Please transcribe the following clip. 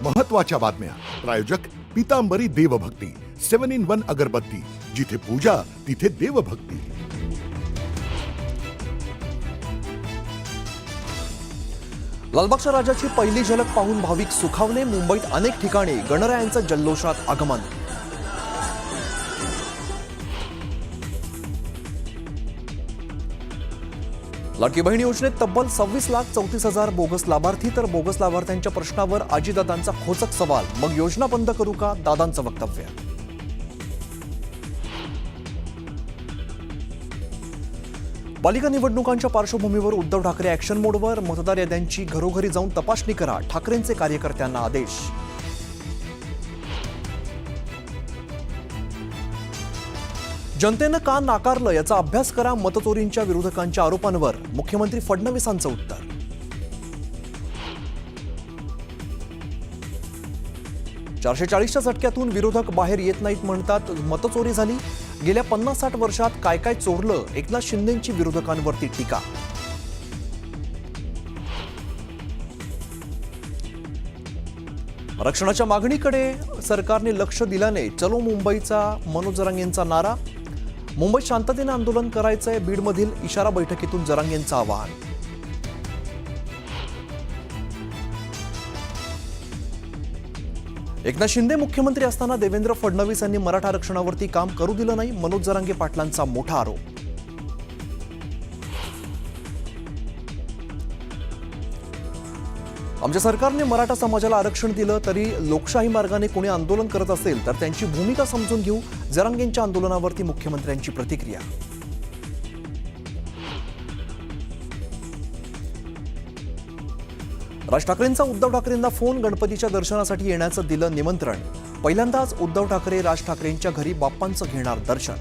महत्त्वाच्या बातम्या. प्रायोजक पीतांबरी देवभक्ती 7-in-1 अगरबत्ती. जिथे पूजा तिथे देवभक्ती. लालबागच्या राजाची पहिली झलक पाहून भाविक सुखावले. मुंबईत अनेक ठिकाणी गणरायांचं जल्लोषात आगमन. लाडकी बहीण योजनेत तब्बल 26,34,000 बोगस लाभार्थी. तर बोगस लाभार्थ्यांच्या प्रश्नावर आजीदादांचा खोचक सवाल. मग योजना बंद करू का, दादांचं वक्तव्य. पालिका निवडणुकांच्या पार्श्वभूमीवर उद्धव ठाकरे ऍक्शन मोडवर. मतदार याद्यांची घरोघरी जाऊन तपासणी करा, ठाकरेंचे कार्यकर्त्यांना आदेश. जनतेनं का नाकारलं याचा अभ्यास करा, मतचोरींच्या विरोधकांच्या आरोपांवर मुख्यमंत्री फडणवीसांचं उत्तर. चारशे झटक्यातून विरोधक बाहेर येत नाहीत म्हणतात. मतचोरी झाली. गेल्या 50-60 वर्षात काय काय चोरलं, एकनाथ शिंदेंची विरोधकांवरती टीका. आरक्षणाच्या मागणीकडे सरकारने लक्ष दिल्याने चलो मुंबईचा मनोज जरांगेंचा नारा. मुंबईत शांततेने आंदोलन करायचंय, बीडमधील इशारा बैठकीतून जरांगेंचं आवाहन. एकनाथ शिंदे मुख्यमंत्री असताना देवेंद्र फडणवीस यांनी मराठा आरक्षणावरती काम करू दिलं नाही, मनोज जरांगे पाटलांचा मोठा आरोप. आमच्या सरकारने मराठा समाजाला आरक्षण दिलं तरी लोकशाही मार्गाने कोणी आंदोलन करत असेल तर त्यांची भूमिका समजून घेऊ. जरांगेंच्या आंदोलनावरती मुख्यमंत्र्यांची प्रतिक्रिया. राज ठाकरेंचा उद्धव ठाकरेंना फोन. गणपतीच्या दर्शनासाठी येण्याचं दिलं निमंत्रण. पहिल्यांदाच उद्धव ठाकरे राज ठाकरेंच्या घरी बाप्पांचं घेणार दर्शन.